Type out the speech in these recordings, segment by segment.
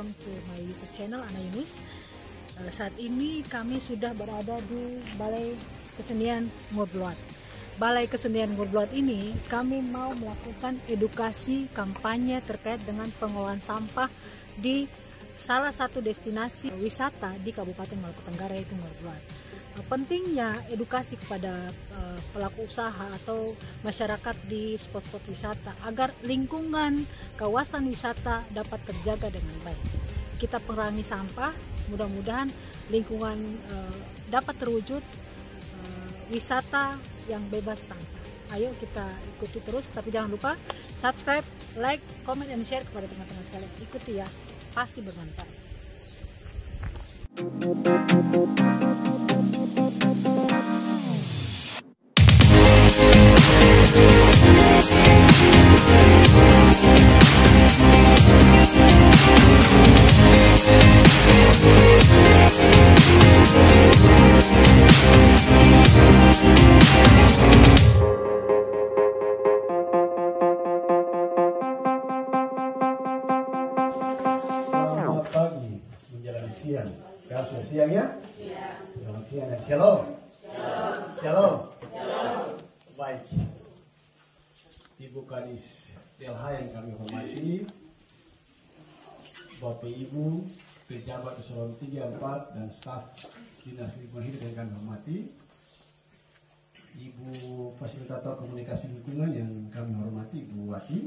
welcome to my YouTube channel Ana Yunus. Saat ini kami sudah berada di Balai Kesenian Ngurloat. Balai Kesenian Ngurloat ini kami mau melakukan edukasi kampanye terkait dengan pengolahan sampah di salah satu destinasi wisata di Kabupaten Maluku Tenggara, yaitu Ngurloat. Pentingnya edukasi kepada pelaku usaha atau masyarakat di spot-spot wisata agar lingkungan kawasan wisata dapat terjaga dengan baik. Kita perangi sampah, mudah-mudahan lingkungan dapat terwujud wisata yang bebas sampah. Ayo kita ikuti terus, tapi jangan lupa subscribe, like, comment, and share kepada teman-teman sekalian. Ikuti ya, pasti bermanfaat. Selamat pagi menjelang siang. Sekarang sudah siang ya? Selamat siang dan shalom. Shalom. Baik. Ibu Kadis DLH yang kami hormati, Bapak Ibu pejabat eselon 3, 4 dan staf Dinas Lingkungan Hidup yang kami hormati, Ibu Fasilitator Komunikasi Lingkungan yang kami hormati, Ibu Wati,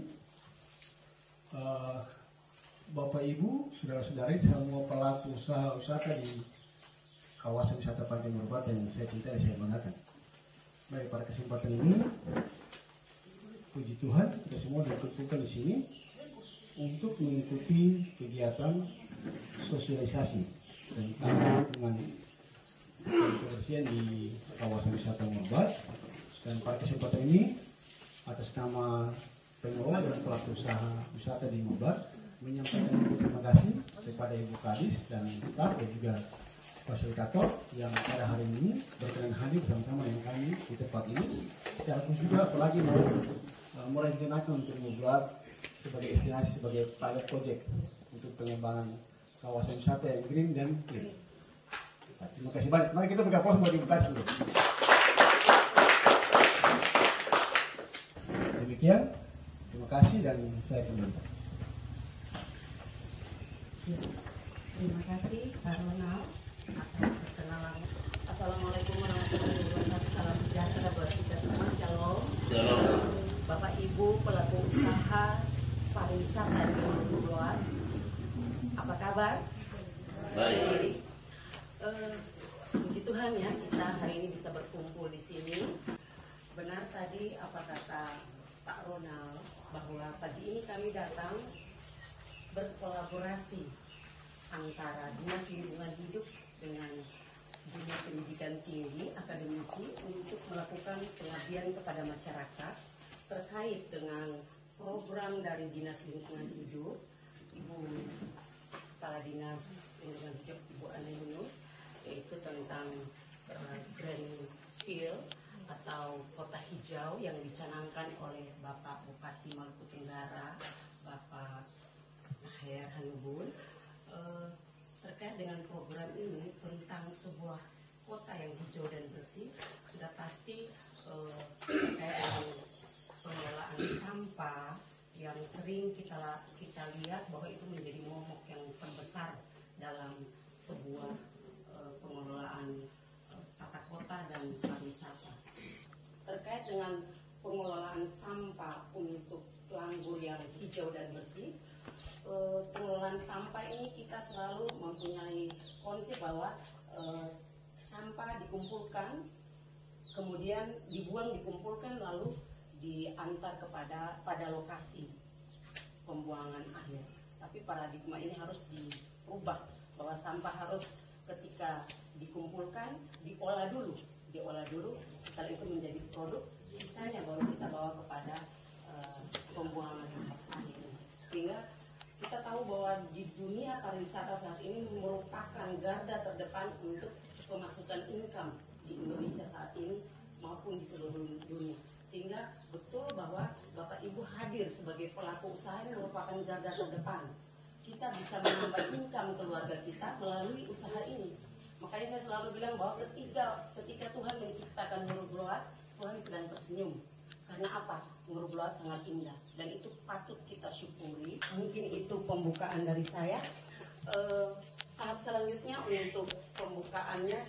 Bapak Ibu, saudara-saudari, semua pelaku usaha di kawasan wisata Pantai Ngurloat yang saya cintai dan saya banggakan. Baik, pada kesempatan ini, puji Tuhan, kita semua dikumpulkan di sini untuk mengikuti kegiatan sosialisasi tentang lingkungan kebersihan di kawasan wisata Ngurloat. Dan pada kesempatan ini, atas nama pengelola dan pelaku usaha wisata di Ngurloat, menyampaikan terima kasih kepada Ibu Kadis dan staf dan juga fasilitator yang pada hari ini berkenan hadir bersama-sama dengan kami di tempat ini. Secara khusus juga apalagi mulai dikenakan untuk Ngurloat sebagai destinasi, sebagai pilot project untuk pengembangan kawasan wisata yang green dan clean. Terima kasih banyak. Mari kita beri aplaus buat Ibu Kadis dulu. Demikian, terima kasih dan saya kembali. Terima kasih Pak Ronald atas perkenalan. Assalamualaikum warahmatullahi wabarakatuh. Salam sejahtera buat kita semua. Shalom. Bapak Ibu pelaku usaha pariwisata di Ngurloat, apa kabar? Baik. Puji Tuhan ya, kita hari ini bisa berkumpul di sini. Benar tadi apa kata Pak Ronald bahwa pagi ini kami datang berkolaborasi antara Dinas Lingkungan Hidup dengan Dunia Pendidikan Tinggi Akademisi untuk melakukan pengabdian kepada masyarakat terkait dengan program dari Dinas Lingkungan Hidup, Ibu Kepala Dinas Lingkungan Hidup Ibu Ana Yunus, yaitu tentang Green Field atau kota hijau yang dicanangkan oleh Bapak Bupati Maluku Tenggara, Bapak Naher Hanubun, terkait dengan program ini tentang sebuah kota yang hijau dan bersih. Sudah pasti terkait dengan pengelolaan sampah yang sering kita lihat bahwa itu menjadi momok yang terbesar dalam sebuah pengelolaan tata kota dan pariwisata. Terkait dengan pengelolaan sampah untuk Langgur yang hijau dan bersih, pengelolaan sampah ini kita selalu mempunyai konsep bahwa sampah dikumpulkan, kemudian dikumpulkan lalu diantar pada lokasi pembuangan akhir. Tapi paradigma ini harus dirubah bahwa sampah harus ketika dikumpulkan diolah dulu, setelah itu menjadi produk, sisanya baru kita bawa kepada pembuangan akhir. Sehingga kita tahu bahwa di dunia pariwisata saat ini merupakan garda terdepan untuk pemasukan income di Indonesia saat ini maupun di seluruh dunia. Sehingga betul bahwa Bapak Ibu hadir sebagai pelaku usaha ini merupakan garda terdepan kita bisa menambah income keluarga kita melalui usaha ini. Makanya saya selalu bilang bahwa ketika Tuhan menciptakan huruf bloat, Tuhan sedang tersenyum. Karena apa? Huruf bloat sangat indah dan itu patut kita syukuri. Mungkin itu pembukaan dari saya. Tahap selanjutnya untuk pembukaannya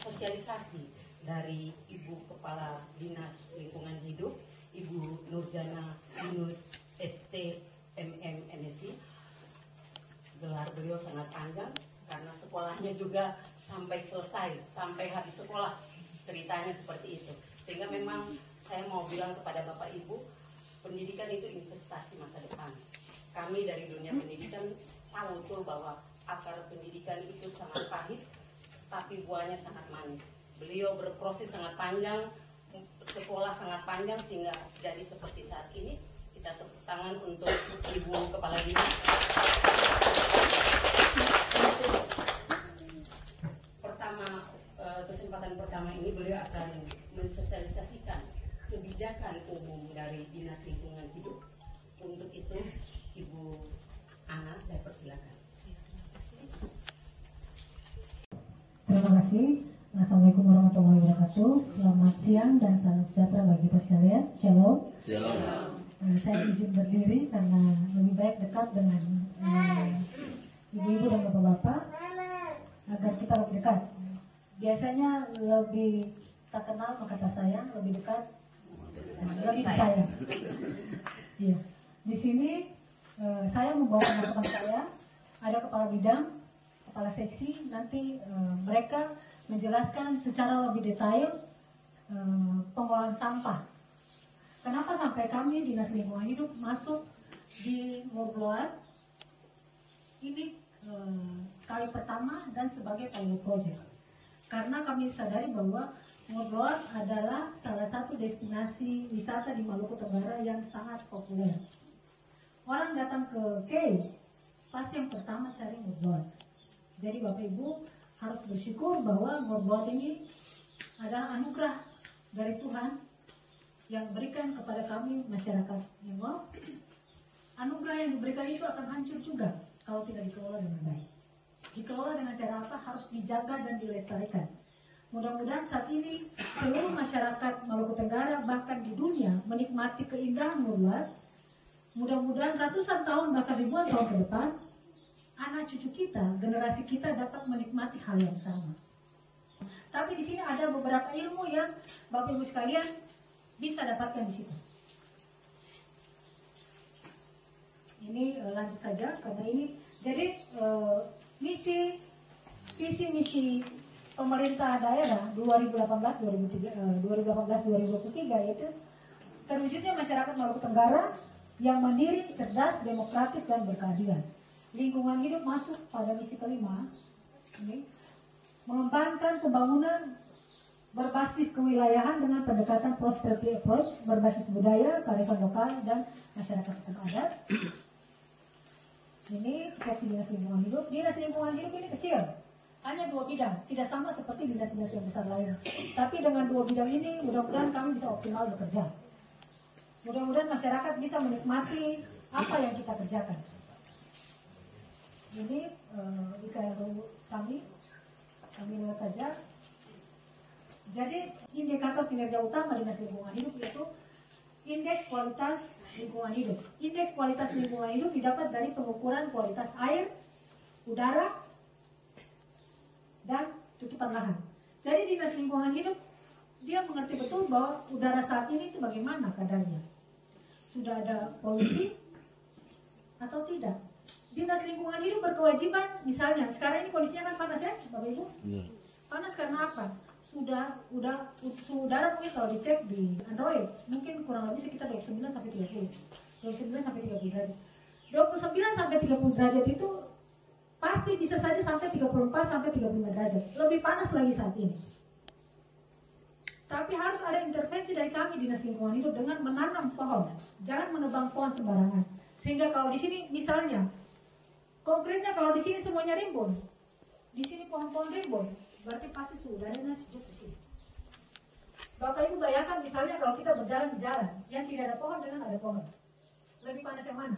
sosialisasi dari Ibu Kepala Dinas Lingkungan Hidup, Ibu Nurjana Yunus ST MM MSc. Gelar beliau sangat panjang karena sekolahnya juga sampai selesai, sampai habis sekolah, ceritanya seperti itu. Sehingga memang saya mau bilang kepada Bapak Ibu, pendidikan itu investasi masa depan. Kami dari dunia pendidikan tahu betul bahwa akar pendidikan itu sangat pahit, tapi buahnya sangat manis. Beliau berproses sangat panjang, sekolah sangat panjang, sehingga jadi seperti saat ini. Kita tepuk tangan untuk Ibu Kepala Dinas. Kesempatan pertama ini beliau akan mensosialisasikan kebijakan umum dari Dinas Lingkungan Hidup. Untuk itu, Ibu Ana, saya persilakan. Terima kasih. Assalamualaikum warahmatullahi wabarakatuh. Selamat siang dan salam sejahtera bagi kita sekalian. Shalom. Shalom. Saya izin berdiri karena lebih baik dekat dengan ibu-ibu dan bapak-bapak agar kita lebih dekat. Biasanya lebih tak kenal maka tak sayang, lebih dekat lebih sayang. Iya. Di sini saya membawa teman-teman saya, ada kepala bidang, kepala seksi. Nanti mereka menjelaskan secara lebih detail pengolahan sampah. Kenapa sampai kami Dinas Lingkungan Hidup masuk di Ngobloat ini kali pertama dan sebagai pilot project. Karena kami sadari bahwa Ngobloat adalah salah satu destinasi wisata di Maluku Tenggara yang sangat populer. Orang datang ke Kei, pasti yang pertama cari Ngobloat. Jadi Bapak Ibu harus bersyukur bahwa Ngobloat ini adalah anugerah dari Tuhan yang berikan kepada kami masyarakat. Anugerah yang diberikan itu akan hancur juga kalau tidak dikelola dengan baik. Dikelola dengan cara apa? Harus dijaga dan dilestarikan. Mudah-mudahan saat ini seluruh masyarakat Maluku Tenggara bahkan di dunia menikmati keindahan Ngobloat. Mudah-mudahan ratusan tahun bahkan ribuan tahun ke depan anak cucu kita, generasi kita dapat menikmati hal yang sama. Tapi di sini ada beberapa ilmu yang Bapak Ibu sekalian bisa dapatkan di situ. Ini lanjut saja karena ini jadi visi misi pemerintah daerah 2018-2023 yaitu terwujudnya masyarakat Maluku Tenggara yang mandiri, cerdas, demokratis dan berkeadilan. Lingkungan hidup masuk pada misi kelima. Ini mengembangkan pembangunan berbasis kewilayahan dengan pendekatan prosperity approach berbasis budaya, kearifan lokal dan masyarakat hukum adat. Ini tupoksi Dinas Lingkungan Hidup. Dinas Lingkungan Hidup ini kecil, hanya 2 bidang, tidak sama seperti dinas-dinas yang besar lain. Tapi dengan 2 bidang ini, mudah-mudahan kami bisa optimal bekerja. Mudah-mudahan masyarakat bisa menikmati apa yang kita kerjakan. Ini IKRU kami lewat saja. Jadi indikator kinerja utama Dinas Lingkungan Hidup yaitu indeks kualitas lingkungan hidup. Indeks kualitas lingkungan hidup didapat dari pengukuran kualitas air, udara, dan tutupan lahan. Jadi Dinas Lingkungan Hidup dia mengerti betul bahwa udara saat ini itu bagaimana kadarnya. Sudah ada polusi atau tidak? Dinas Lingkungan Hidup berkewajiban, misalnya sekarang ini kondisinya kan panas ya, Bapak Ibu? Panas karena apa? Suhu udara mungkin kalau dicek di Android mungkin kurang lebih sekitar 29 sampai 30. 29 sampai 30 derajat. 29 sampai 30 derajat itu pasti bisa saja sampai 34 sampai 35 derajat. Lebih panas lagi saat ini. Tapi harus ada intervensi dari kami Dinas Lingkungan Hidup dengan menanam pohon. Jangan menebang pohon sembarangan. Sehingga kalau di sini misalnya konkretnya kalau di sini semuanya rimbun. Di sini pohon-pohon rimbun. Berarti pasti suhu udaranya sejuk di sini. Bapak Ibu bayangkan misalnya kalau kita berjalan di jalan yang tidak ada pohon dengan ada pohon, lebih panas yang mana?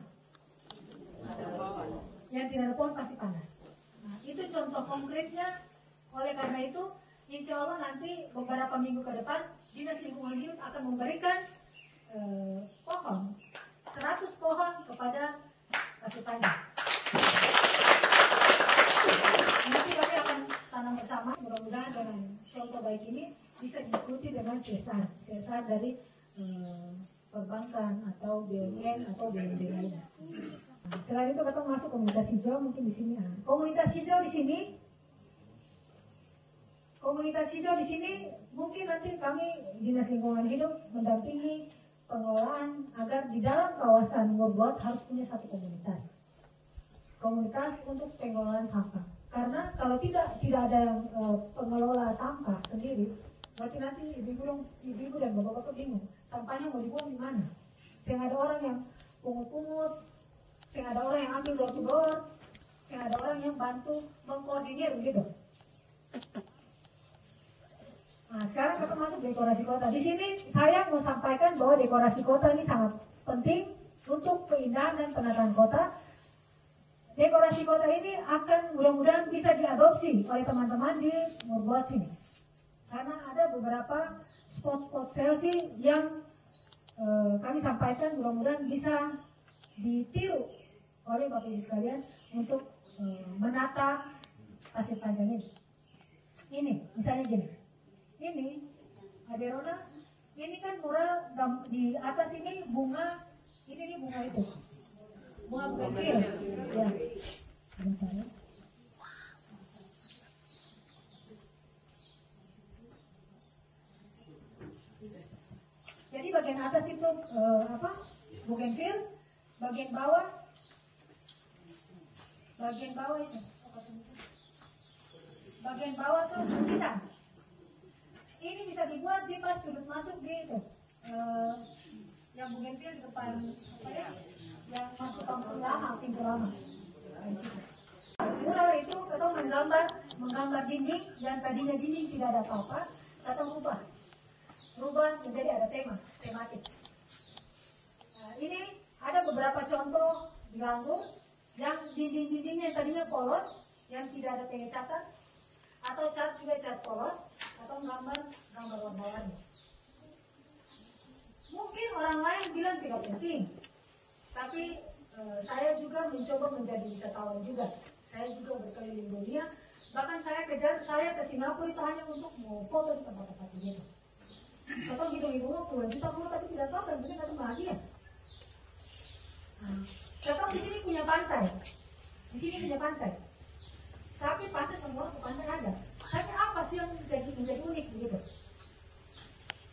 Yang tidak ada pohon pasti panas. Nah, itu contoh konkretnya. Oleh karena itu, insya Allah nanti beberapa minggu ke depan, Dinas Lingkungan Hidup akan memberikan pohon 100 pohon kepada Pasir Panjang. Nanti kami akan tanam bersama, mudah-mudahan dengan contoh baik ini bisa diikuti dengan CSR dari perbankan atau BUMN atau BUMD lainnya. Selain itu kita masuk komunitas hijau, mungkin di sini komunitas hijau di sini. Komunitas hijau di sini mungkin nanti kami Dinas Lingkungan Hidup mendampingi pengelolaan agar di dalam kawasan Ngurblot harus punya satu komunitas. Komunitas untuk pengelolaan sampah. Karena kalau tidak ada pengelola sampah sendiri, berarti nanti ibu-ibu dan bapak-bapak bingung sampahnya mau dibuang di mana. Sehingga ada orang yang pungut-pungut, sehingga ada orang yang ambil door to door, sehingga ada orang yang bantu mengkoordinir gitu. Nah, sekarang kita masuk dekorasi kota. Di sini saya mau sampaikan bahwa dekorasi kota ini sangat penting untuk keindahan dan penataan kota. Dekorasi kota ini akan mudah-mudahan bisa diadopsi oleh teman-teman di Ngurblot sini. Karena ada beberapa spot-spot selfie yang kami sampaikan mudah-mudahan bisa ditiru oleh Bapak Ibu sekalian untuk menata Pasir Panjang ini. Ini, misalnya gini. Ini, Aderona, ini kan mural di atas ini bunga, ini nih bunga itu. Bunga kecil. Ya. Bentar ya. Jadi bagian atas itu bougainville, bagian bawah itu. Bagian bawah tuh pisang. Ini bisa dibuat di pas sudut masuk di itu, yang bougainville di depan apa ya, yang masuk pintu lama. Mural itu kita menggambar dinding yang tadinya dinding tidak ada apa-apa, kita rubah menjadi ada tematik. Nah, ini ada beberapa contoh di Langgur yang dinding-dindingnya yang tadinya polos, yang tidak ada pengecatan, atau cat juga cat polos, atau gambar warna-warni. Mungkin orang lain bilang tidak penting, tapi saya juga mencoba menjadi wisatawan juga. Saya juga berkeliling dunia, bahkan saya ke Singapura itu hanya untuk mau foto di tempat-tempat itu. Atau hitung-hitung puluhan juta tapi tidak tahu dan mungkin kata bahagia. Kita di sini punya pantai, tapi pantai semua ke pantai ada. Tapi apa sih yang menjadi unik begitu?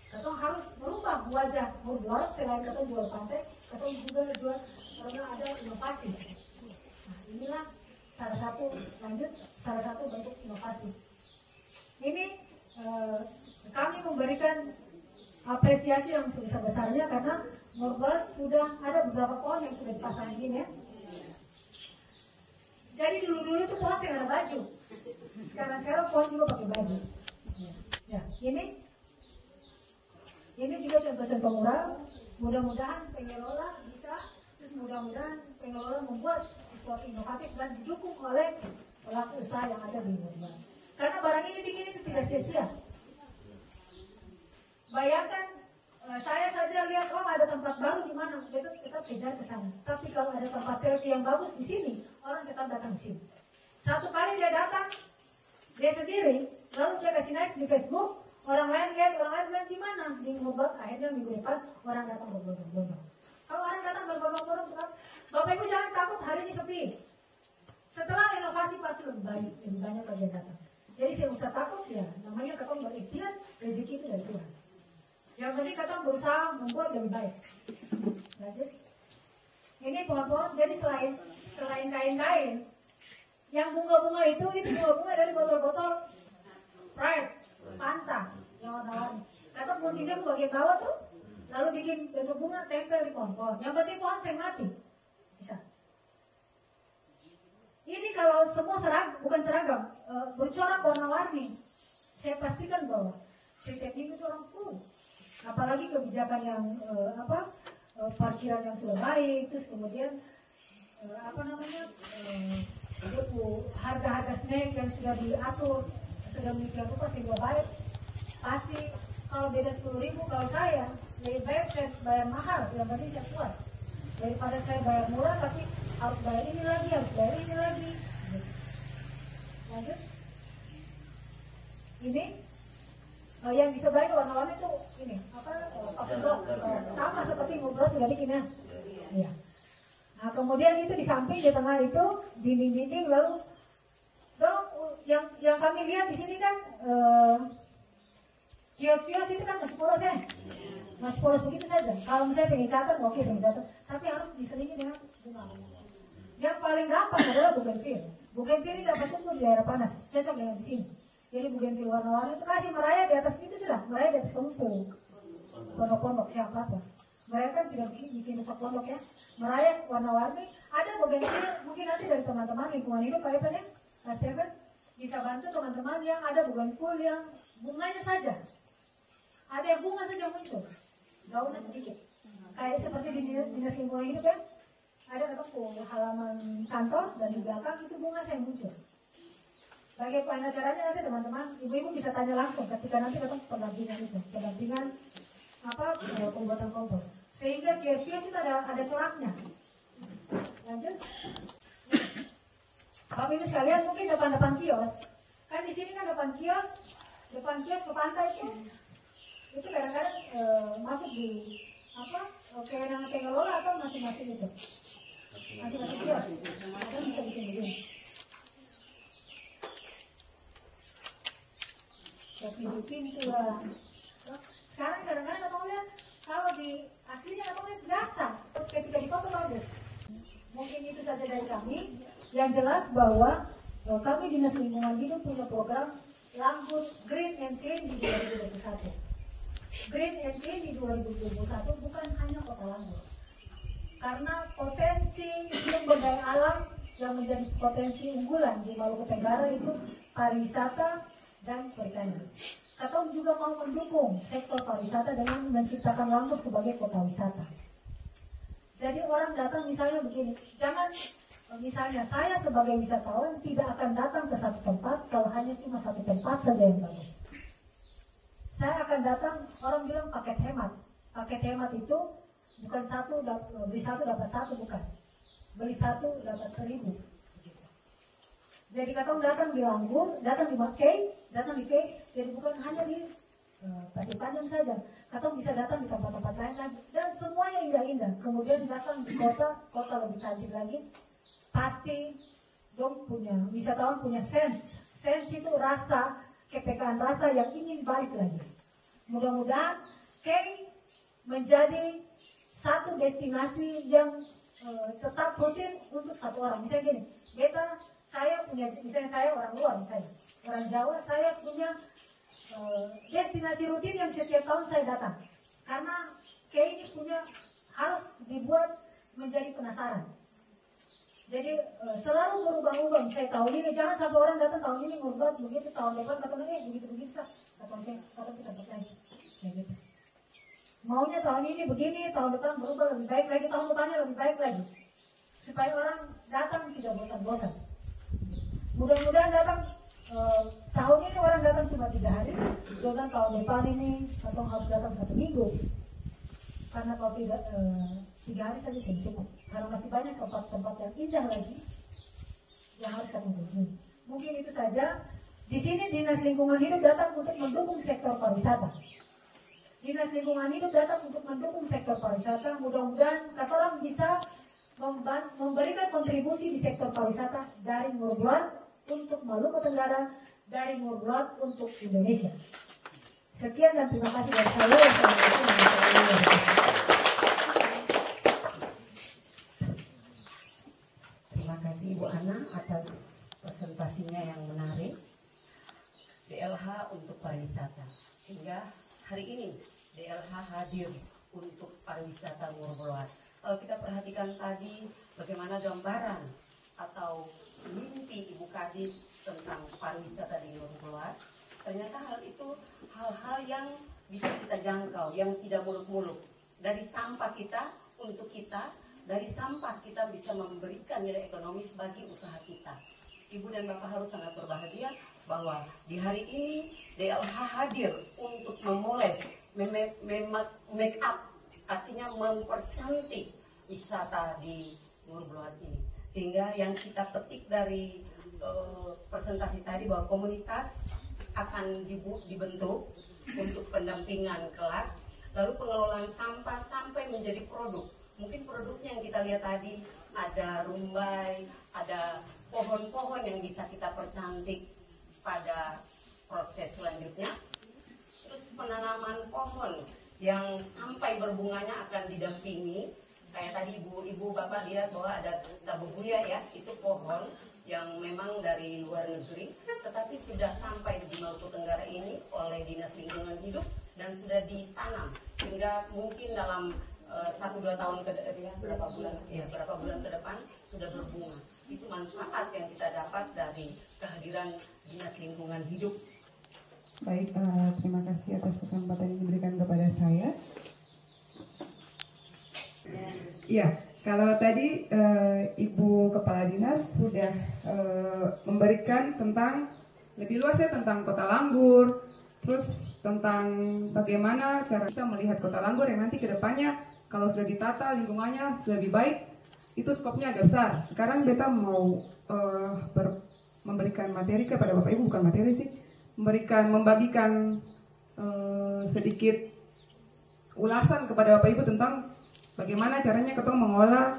Kita harus merubah wajah Ngurblot. Selain kita jual pantai, kita juga jual karena ada inovasi. Nah, inilah salah satu bentuk inovasi. Ini kami memberikan apresiasi yang sebesar-besarnya karena Ngurblot sudah ada beberapa pohon yang sudah dipasang ini ya. Jadi dulu itu pohon tidak ada baju. Sekarang pohon juga pakai baju. Ya, ini juga contoh-contoh mural. Mudah-mudahan pengelola bisa, terus mudah-mudahan pengelola membuat sesuatu inovatif dan didukung oleh pelaku usaha yang ada di Ngurblot. Karena barang ini bikin itu tidak sia-sia. Bayangkan saya saja lihat ada tempat baru di mana, kita kejar ke sana. Tapi kalau ada tempat selfie yang bagus di sini, orang tetap datang ke sini. Satu kali dia datang, dia sendiri, lalu dia kasih naik di Facebook, orang lain lihat, orang lain bilang gimana di Ngurblot. Akhirnya minggu depan orang datang berbondong-bondong. Kalau orang datang berbondong-bondong, Bapak Ibu jangan takut hari ini sepi. Setelah inovasi pasti lebih banyak lagi yang datang. Jadi saya usah takut ya, namanya kita berikhtiar, rezeki itu dari Tuhan. Yang penting kita berusaha membuat lebih baik. Lanjut. Ini pohon-pohon, jadi selain kain-kain, yang bunga-bunga itu bunga-bunga dari botol-botol Sprite, Fanta, yang warna-warni. Kita guntingnya bagian bawah tuh, lalu bikin bentuk bunga tempel di pohon-pohon. Yang penting pohon saya mati, bisa. Ini kalau semua bukan seragam, bercorak warna-warni, saya pastikan bahwa setiap minggu itu orang full. Apalagi kebijakan yang parkiran yang sudah baik, terus kemudian harga-harga snack yang sudah diatur sedemikian rupa sehingga baik. Pasti kalau beda 10.000, kalau saya lebih baik saya bayar mahal, yang penting saya puas daripada saya bayar murah tapi harus bayar ini lagi, harus bayar ini lagi. Lanjut. Ini yang disebarin warna-warni itu ini sama seperti ngobrol sudah bikin ya. Iya. Nah kemudian itu di samping di tengah itu dinding-dinding lalu yang kami lihat di sini kan kios-kios itu kan masih polos ya, masih polos begitu saja. Kalau misalnya pengen catat, oke pengen catat, tapi harus diselingi dengan bunga. Yang paling gampang adalah bugenvil. Bugenvil ini dapat tumbuh di daerah panas, cocok dengan di sini. Jadi bugenvil warna-warni itu kasih merayap di atas itu sudah, merayap di atas pondok-pondok siapa apa. Mereka kan tidak bikin rusak pondok ya, merayap warna-warni. Ada bugenvil mungkin nanti dari teman-teman lingkungan hidup Pak Evan ya, Mas Evan bisa bantu teman-teman yang ada bugenvil yang bunganya saja. Ada yang bunga saja muncul, daunnya sedikit. Kayak seperti di dinas lingkungan hidup ya, ada ketemu halaman kantor dan di belakang itu bunga saya muncul. Bagaimana caranya nanti teman-teman, ibu-ibu bisa tanya langsung ketika nanti ketemu pendampingan itu, pendampingan pembuatan kompos. Sehingga kios-kios itu ada coraknya. Lanjut. Bapak Ibu sekalian mungkin depan kios, kan di sini kan depan kios ke pantai itu kadang-kadang masuk di kewenangan pengelola atau masing-masing itu masing-masing kios atau bisa bikin begini kayak pintu lah. Sekarang kadang-kadang abang lihat kalau di aslinya abang lihat jasa ketika dipoto bagus. Mungkin itu saja dari kami. Yang jelas bahwa kami Dinas Lingkungan Hidup punya program Langgur Green and Clean di 2021. Green and Clean di 2021 bukan hanya kota Langgur. Karena potensi sumber daya alam yang menjadi potensi unggulan di Maluku Tenggara itu pariwisata dan perikanan. Atau juga mau mendukung sektor pariwisata dengan menciptakan Langgur sebagai kota wisata. Jadi orang datang misalnya begini, jangan misalnya saya sebagai wisatawan tidak akan datang ke satu tempat kalau hanya cuma satu tempat saja yang bagus. Saya akan datang, orang bilang paket hemat. Paket hemat itu bukan beli satu dapat satu, bukan. Beli satu dapat 1.000. Jadi katong datang di Langgur, datang di Mackay, datang di Kay, jadi bukan hanya di Pasir Panjang saja. Katong bisa datang di tempat-tempat lain lagi dan semuanya indah-indah. Kemudian datang di kota lebih cantik lagi. Pasti dong wisatawan punya sense itu rasa, kepekaan rasa yang ingin balik lagi. Mudah-mudahan Kay menjadi satu destinasi yang tetap rutin untuk satu orang. Misalnya gini, misalnya saya orang luar, misalnya orang Jawa, saya punya destinasi rutin yang setiap tahun saya datang. Karena Kay ini harus dibuat menjadi penasaran. Jadi selalu berubah-ubah. Saya tahun ini jangan sampai orang datang tahun ini ngubah begitu, tahun depan katanya begitu sah. Kata kita lagi. Kayak gitu. Maunya tahun ini begini, tahun depan berubah lebih baik lagi, tahun depannya lebih baik lagi. Supaya orang datang tidak bosan-bosan. Mudah-mudahan datang tahun ini orang datang cuma 3 hari, jangan tahun depan ini atau harus datang 1 minggu. Karena kalau tidak 3 hari saja cukup. Karena masih banyak tempat-tempat yang indah lagi yang harus kami kunjungi. Mungkin itu saja. Di sini Dinas Lingkungan Hidup datang untuk mendukung sektor pariwisata. Dinas Lingkungan Hidup datang untuk mendukung sektor pariwisata. Mudah-mudahan kata orang bisa memberikan kontribusi di sektor pariwisata dari Murbuat untuk Maluku Tenggara, dari Murbuat untuk Indonesia. Sekian dan terima kasih dari saya. Terima kasih Ibu Ana atas presentasinya yang menarik. DLH untuk pariwisata. Hingga hari ini DLH hadir untuk pariwisata Murbuat. Kalau kita perhatikan tadi bagaimana gambaran atau mimpi Ibu Kadis tentang pariwisata di Murbuat, ternyata hal-hal yang bisa kita jangkau, yang tidak muluk-muluk. Dari sampah kita, untuk kita, dari sampah kita bisa memberikan nilai ekonomis bagi usaha kita. Ibu dan Bapak harus sangat berbahagia bahwa di hari ini DLH hadir untuk memoles, make up, artinya mempercantik wisata di Ngurbloat ini. Sehingga yang kita petik dari presentasi tadi bahwa komunitas akan dibentuk untuk pendampingan kelak, lalu pengelolaan sampah sampai menjadi produk. Mungkin produknya yang kita lihat tadi ada rumbai, ada pohon-pohon yang bisa kita percantik pada proses selanjutnya. Terus penanaman pohon yang sampai berbunganya akan didampingi. Kayak tadi ibu bapak lihat bahwa ada tabubuya ya, itu pohon yang memang dari luar negeri, tetapi sudah sampai di Maluku Tenggara ini oleh Dinas Lingkungan Hidup dan sudah ditanam, sehingga mungkin dalam 1-2 tahun berapa bulan ke depan sudah berbunga. Itu manfaat yang kita dapat dari kehadiran Dinas Lingkungan Hidup. Baik, terima kasih atas kesempatan yang diberikan kepada saya. Ya, kalau tadi Ibu Kepala Dinas sudah memberikan tentang lebih luas ya tentang Kota Langgur, terus tentang bagaimana cara kita melihat Kota Langgur yang nanti ke depannya kalau sudah ditata lingkungannya sudah lebih baik, itu skopnya agak besar. Sekarang beta mau memberikan materi kepada Bapak Ibu, bukan materi sih, membagikan sedikit ulasan kepada Bapak Ibu tentang bagaimana caranya ketong mengolah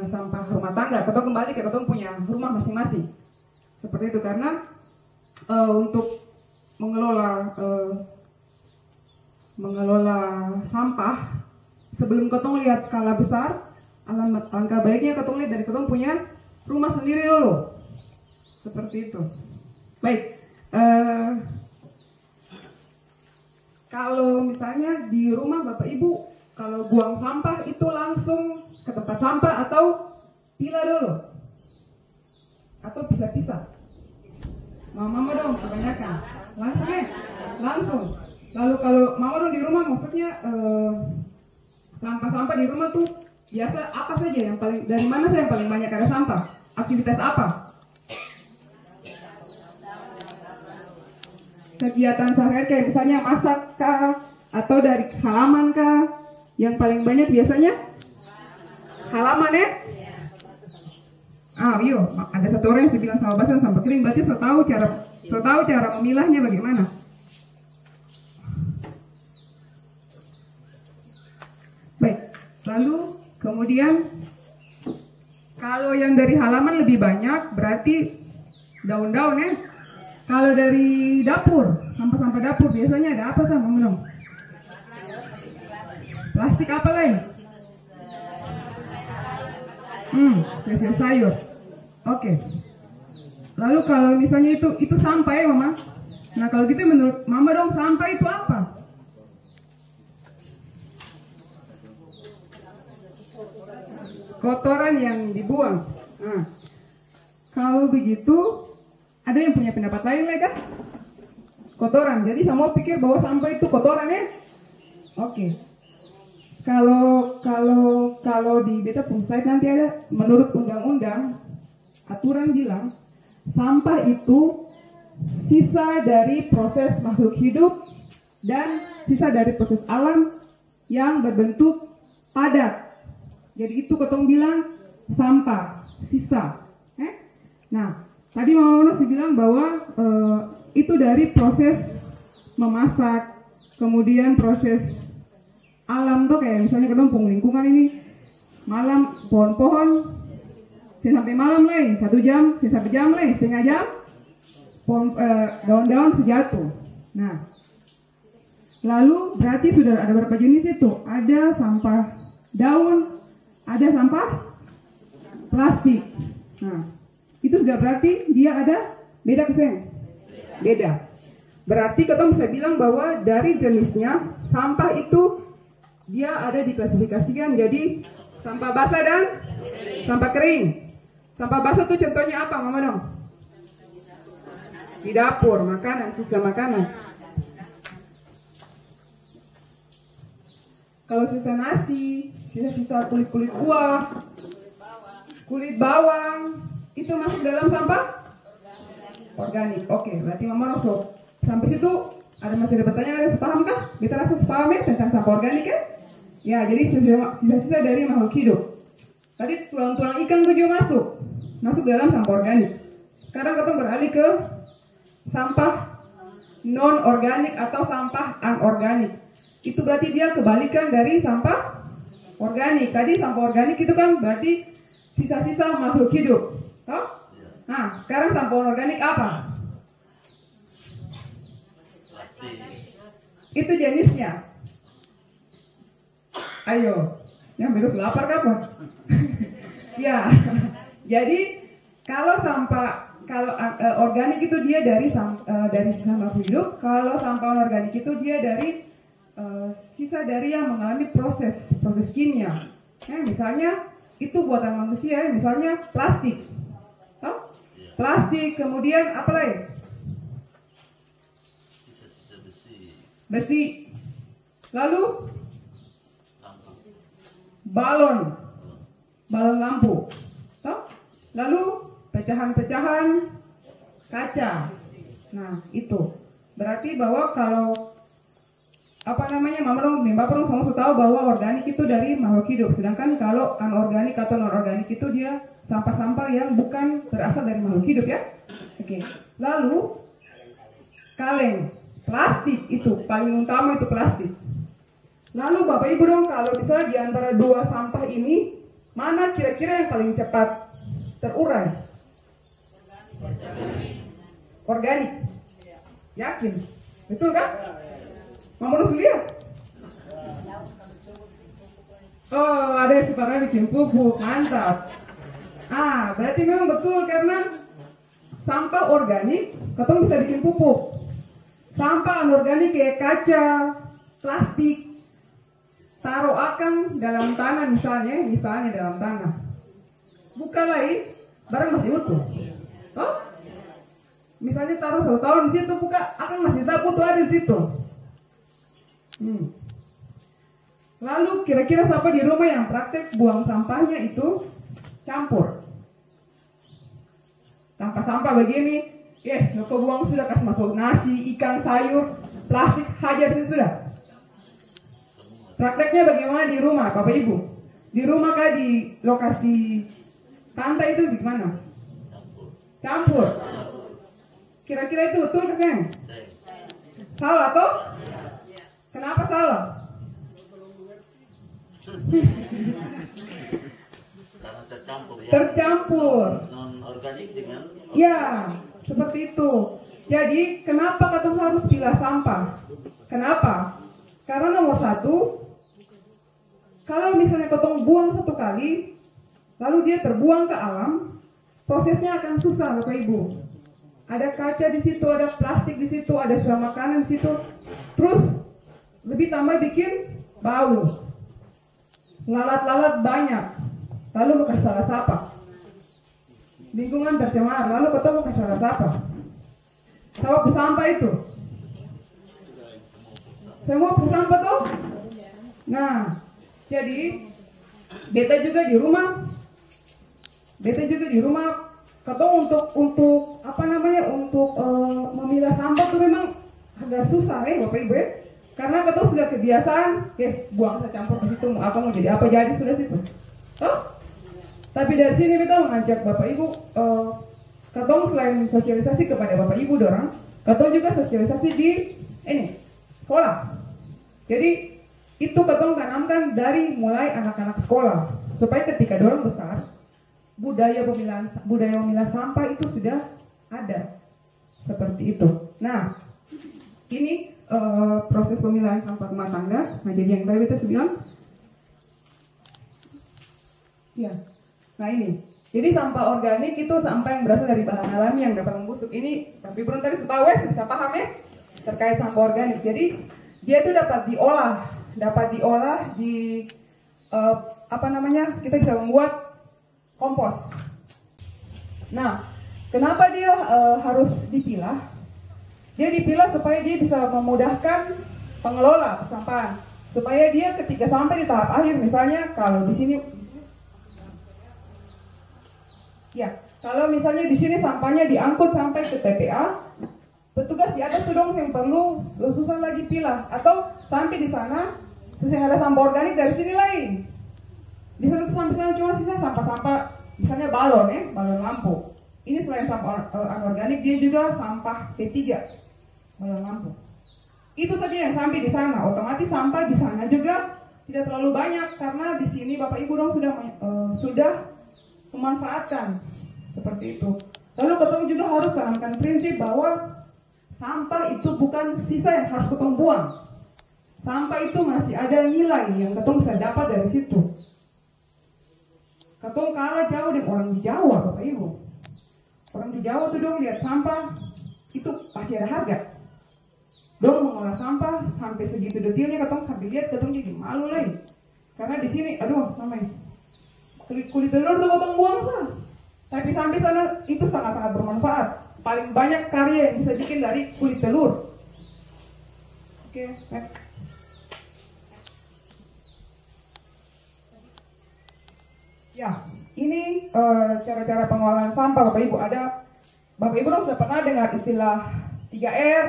sampah rumah tangga, ketong kembali ke ketong punya rumah masing-masing. Seperti itu, karena untuk mengelola sampah, sebelum ketong lihat skala besar, alangkah baiknya ketong lihat dari ketong punya rumah sendiri dulu. Seperti itu. Baik, kalau misalnya di rumah Bapak Ibu, kalau buang sampah itu langsung ke tempat sampah atau pilah dulu? Atau pisah-pisah? Mama dong, kebanyakan. Langsung ya? Langsung. Lalu kalau mama dong di rumah, maksudnya sampah-sampah di rumah tuh biasa apa saja yang paling, dari mana sih yang paling banyak ada sampah? Aktivitas apa? Kegiatan sehari-hari kayak misalnya masak kah? Atau dari halaman kah? Yang paling banyak biasanya halaman ya? Iya, ada satu orang yang bilang sama basah sampai kering, berarti so tahu cara memilahnya bagaimana. Baik, lalu kemudian kalau yang dari halaman lebih banyak berarti daun-daun ya. Kalau dari dapur, sampah-sampah dapur biasanya ada apa sama menung? Plastik apa lain? Hasil sayur. Oke. Lalu kalau misalnya itu sampah ya Mama. Nah kalau gitu menurut Mama dong sampah itu apa? Kotoran yang dibuang. Nah, kalau begitu ada yang punya pendapat lain lagi kan? Kotoran. Jadi semua pikir bahwa sampah itu kotoran ya? Oke. Kalau di beta site nanti ada, menurut undang-undang aturan bilang sampah itu sisa dari proses makhluk hidup dan sisa dari proses alam yang berbentuk padat. Jadi itu ketong bilang sampah sisa. Nah, tadi Mama Mono bilang bahwa itu dari proses memasak, kemudian proses alam tuh kayak misalnya ketemu lingkungan ini malam pohon-pohon sampai malam lah 1 jam, sampai jam lah setengah jam daun-daun sejatuh. Nah, lalu berarti sudah ada berapa jenis itu? Ada sampah daun, ada sampah plastik. Nah, itu sudah berarti dia ada beda keseng? Beda. Berarti kita bisa bilang bahwa dari jenisnya sampah itu dia ada diklasifikasikan jadi sampah basah dan sampah kering. Sampah basah tuh contohnya apa Mama dong? Di dapur, makanan, sisa makanan. Kalau sisa nasi, sisa-sisa kulit-kulit buah, kulit bawang, itu masuk dalam sampah organik. Oke, berarti Mama Rosso sampai situ masih ada pertanyaan, ada sepaham kah? Kita rasa sepaham ya tentang sampah organik ya? Ya, jadi sisa-sisa dari makhluk hidup. Tadi tulang-tulang ikan juga masuk dalam sampah organik. Sekarang kita beralih ke sampah non-organik atau sampah anorganik. Itu berarti dia kebalikan dari sampah organik. Tadi sampah organik itu kan berarti sisa-sisa makhluk hidup. Toh? Nah, sekarang sampah anorganik apa? Itu jenisnya. Ayo, yang virus lapar kapan? Ya, jadi kalau organik itu dia dari sisa makhluk hidup, kalau sampah anorganik itu dia dari sisa dari yang mengalami proses kimia. Misalnya itu buatan manusia, misalnya plastik, plastik, kemudian apa lagi? Besi, lalu balon lampu, lalu pecahan-pecahan kaca. Nah, itu berarti bahwa kalau Bapak semua sudah tahu bahwa organik itu dari makhluk hidup, sedangkan kalau anorganik atau non-organik itu dia sampah-sampah yang bukan berasal dari makhluk hidup ya. Oke. Lalu kaleng, plastik itu paling utama itu plastik. Lalu Bapak Ibu dong, kalau misalnya di antara dua sampah ini, mana kira-kira yang paling cepat terurai? Organik. Yakin? Betul kan? Mama harus lihat. Oh, ada yang sekarang bikin pupuk, mantap. Berarti memang betul karena sampah organik, ketemu bisa bikin pupuk. Sampah anorganik kayak kaca, plastik, taruh akan dalam tanah misalnya dalam tanah. Buka lagi, barang masih utuh. Misalnya taruh 1 tahun di situ, buka akan masih tetap utuh ada di situ. Lalu kira-kira siapa di rumah yang praktek buang sampahnya itu campur? Tanpa sampah begini, kau buang sudah, kasih masuk nasi, ikan, sayur, plastik, hajar itu sudah. Prakteknya bagaimana di rumah, Bapak Ibu? Di rumah kah di lokasi pantai itu gimana? Campur. Kira-kira itu betul kan, Sayang? Salah toh? Kenapa salah? Karena tercampur ya. Tercampur. Non-organik dengan Ya, seperti itu. Jadi, kenapa kita harus pilah sampah? Kenapa? Karena nomor 1, kalau misalnya kita buang 1 kali, lalu dia terbuang ke alam, prosesnya akan susah, Bapak Ibu. Ada kaca di situ, ada plastik di situ, ada sisa makanan di situ. Terus lebih tambah bikin bau. Lalat-lalat banyak. Lalu mau kasih salah siapa? Lingkungan tercemar. Lalu kita mau kasih salah siapa? Siapa pesampah itu? Semua pesampah tuh? Nah, jadi beta juga di rumah kata untuk memilah sampah tuh memang agak susah Bapak Ibu ya. Karena kata sudah kebiasaan, buang saya campur ke situ, mau jadi apa jadi sudah situ. Tapi dari sini kita mengajak Bapak Ibu, katong selain sosialisasi kepada Bapak Ibu dorang, katong juga sosialisasi di sekolah. Jadi itu katong tanamkan dari mulai anak-anak sekolah, supaya ketika dorang besar, budaya memilah sampah itu sudah ada seperti itu. Nah, ini proses pemilahan sampah rumah tangga. Nah, jadi yang tadi kita bilang, ya. Nah ini, jadi sampah organik itu sampah yang berasal dari bahan alami yang dapat membusuk. Ini, tapi belum tadi setahu bisa paham ya terkait sampah organik. Jadi dia itu dapat diolah di kita bisa membuat kompos. Nah, kenapa dia harus dipilah? Dia dipilah supaya dia bisa memudahkan pengelola persampahan. supaya dia ketika sampai di tahap akhir, misalnya kalau di sini, ya, kalau misalnya di sini sampahnya diangkut sampai ke TPA, petugas di atas itu dong yang perlu susah lagi pilah, atau sampai di sana susah ada sampah organik dari sini lain. Di sana tuh sampai sana cuma sisa sampah-sampah, misalnya balon balon lampu. Ini selain sampah anorganik, dia juga sampah P3, balon lampu. Itu saja yang sampai di sana. Otomatis sampah di sana juga tidak terlalu banyak karena di sini Bapak Ibu dong sudah memanfaatkan seperti itu. Lalu ketemu juga harus tanamkan prinsip bahwa sampah itu bukan sisa yang harus ketemu buang. Sampah itu masih ada nilai yang ketemu bisa dapat dari situ. Ketemu kalah jauh dengan orang di Jawa, Bapak Ibu. Orang di Jawa tuh dong lihat sampah itu pasti ada harga. Dong mengolah sampah sampai segitu detailnya, ketemu sampai lihat ketemu jadi malu lagi. Karena di sini, aduh namanya kulit telur tuh ketemu buang sah. Tapi sampai sana itu sangat-sangat bermanfaat. Paling banyak karya yang bisa bikin dari kulit telur. Oke, next. Ya, ini cara-cara pengolahan sampah Bapak Ibu. Bapak Ibu sudah pernah dengar istilah 3R,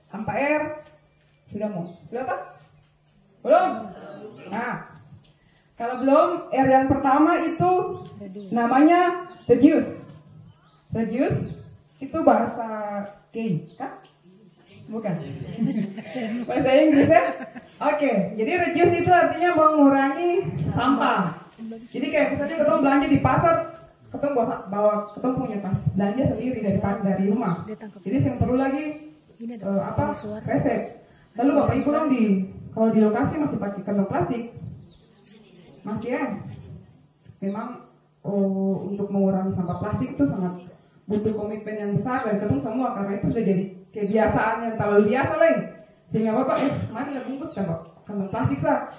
4R? Sudah tak? Belum? Nah, kalau belum, R yang pertama itu namanya reduce. Reduce itu bahasa K, kan? Bukan? Bahasa Inggris ya? Oke, jadi reduce itu artinya mengurangi sampah. Jadi kayak misalnya ketemu belanja di pasar, ketemu ketemu punya tas belanja sendiri dari rumah. Jadi yang perlu lagi resep. Lalu Bapak Ibu dong kalau di lokasi masih pakai kantong plastik, masih ya. Memang untuk mengurangi sampah plastik itu sangat butuh komitmen yang besar dari ketemu semua, karena itu sudah jadi kebiasaan yang terlalu biasa lain. Sehingga Bapak mari bungkus kantong plastik sah.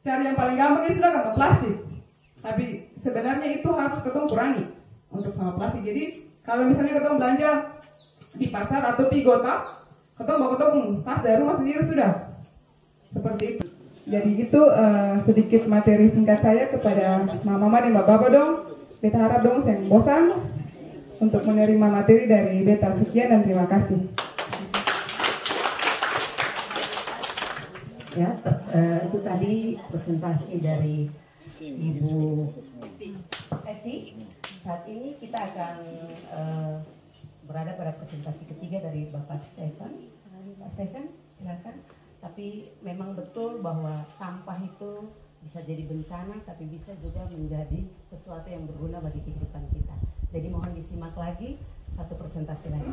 Cara yang paling gampang itu sudah kantong plastik. Tapi sebenarnya itu harus ketemu kurangi untuk sampah plastik. Jadi kalau misalnya ketemu belanja di pasar atau pigota, ketemu tas dari rumah sendiri sudah seperti itu. Jadi itu sedikit materi singkat saya kepada mama dan bapak dong. Beta harap dong saya bosan untuk menerima materi dari beta. Sekian dan terima kasih. Ya, itu tadi presentasi dari Ibu Eti. Saat ini kita akan berada pada presentasi ketiga dari Bapak Stefan. Pak Stefan, silakan. Tapi memang betul bahwa sampah itu bisa jadi bencana, tapi bisa juga menjadi sesuatu yang berguna bagi kehidupan kita. Jadi mohon disimak lagi satu presentasi lagi.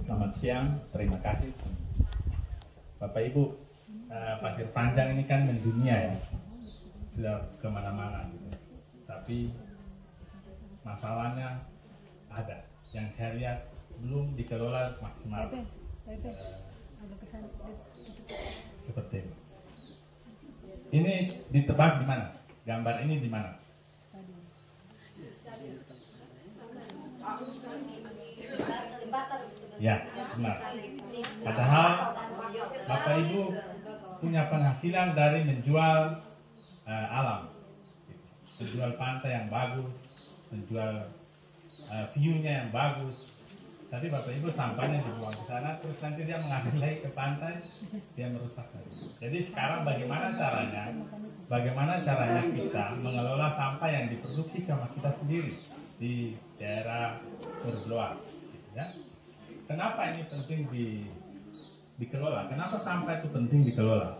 Selamat siang, terima kasih. Bapak Ibu, pasir panjang ini kan mendunia ya, sudah kemana-mana. Tapi masalahnya ada, yang saya lihat belum dikelola maksimal. Seperti ini. Ini ditebak di mana? Gambar ini di mana? Ya, benar. Padahal Bapak Ibu punya penghasilan dari menjual alam, menjual pantai yang bagus, menjual view-nya yang bagus. Tapi Bapak Ibu sampahnya dibuang ke sana, terus nanti dia mengambil lagi ke pantai, dia merusak lagi. Jadi sekarang bagaimana caranya kita mengelola sampah yang diproduksi sama kita sendiri di daerah Murbloa, ya? Kenapa ini penting dikelola? Kenapa sampah itu penting dikelola?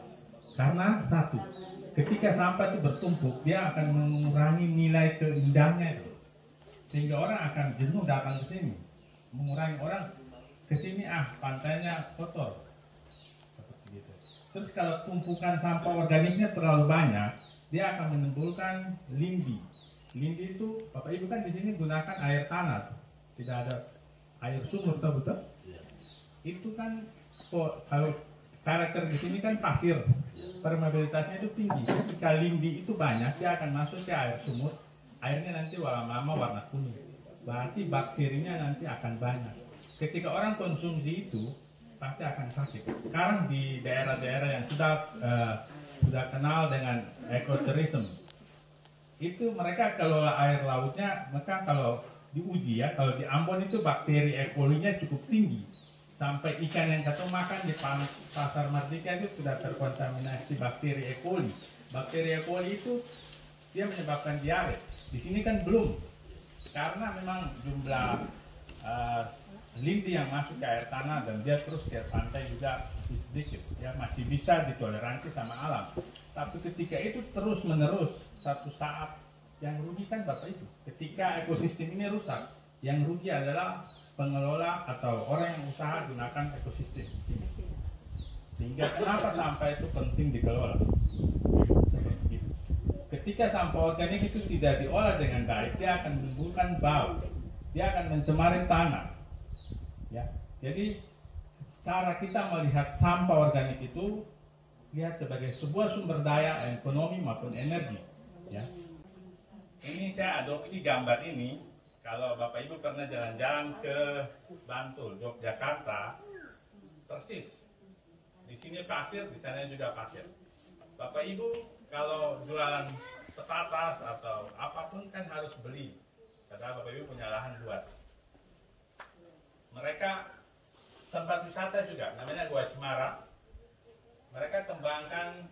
Karena satu, ketika sampah itu bertumpuk, dia akan mengurangi nilai keindahnya itu, sehingga orang akan jenuh datang ke sini. Mengurangi orang ke sini, pantainya kotor, seperti itu. Terus kalau tumpukan sampah organiknya terlalu banyak, dia akan menimbulkan lindi. Lindi itu, Bapak Ibu kan di sini gunakan air tanah, tidak ada air sumur, betul? Itu kan kalau karakter di sini kan pasir, permeabilitasnya itu tinggi. Ketika lindi itu banyak, dia akan masuk ke air sumur, airnya nanti lama-lama warna kuning. Berarti bakterinya nanti akan banyak. Ketika orang konsumsi itu, pasti akan sakit. Sekarang di daerah-daerah yang sudah kenal dengan ekoturism, itu mereka kelola air lautnya, maka kalau diuji ya, kalau di Ambon itu bakteri E. coli-nya cukup tinggi. Sampai ikan yang kita makan di pasar Merdeka itu sudah terkontaminasi bakteri E. coli. Bakteri E. coli itu dia menyebabkan diare. Di sini kan belum, karena memang jumlah lindi yang masuk ke air tanah dan dia terus ke pantai juga masih sedikit, ya masih bisa ditoleransi sama alam. Tapi ketika itu terus menerus, satu saat yang rugi kan Bapak Ibu. Ketika ekosistem ini rusak, yang rugi adalah pengelola atau orang yang usaha gunakan ekosistem. Sehingga kenapa sampah itu penting dikelola? Seperti itu. Ketika sampah organik itu tidak diolah dengan baik, dia akan menimbulkan bau, dia akan mencemari tanah. Ya, jadi cara kita melihat sampah organik itu lihat sebagai sebuah sumber daya ekonomi maupun energi. Ya. Ini saya adopsi gambar ini. Kalau Bapak Ibu pernah jalan-jalan ke Bantul, Yogyakarta, persis. Di sini pasir, di sana juga pasir. Bapak Ibu kalau jualan petatas atau apapun kan harus beli. Karena Bapak Ibu punya lahan luas. Mereka tempat wisata juga, namanya Gua Cemara. Mereka kembangkan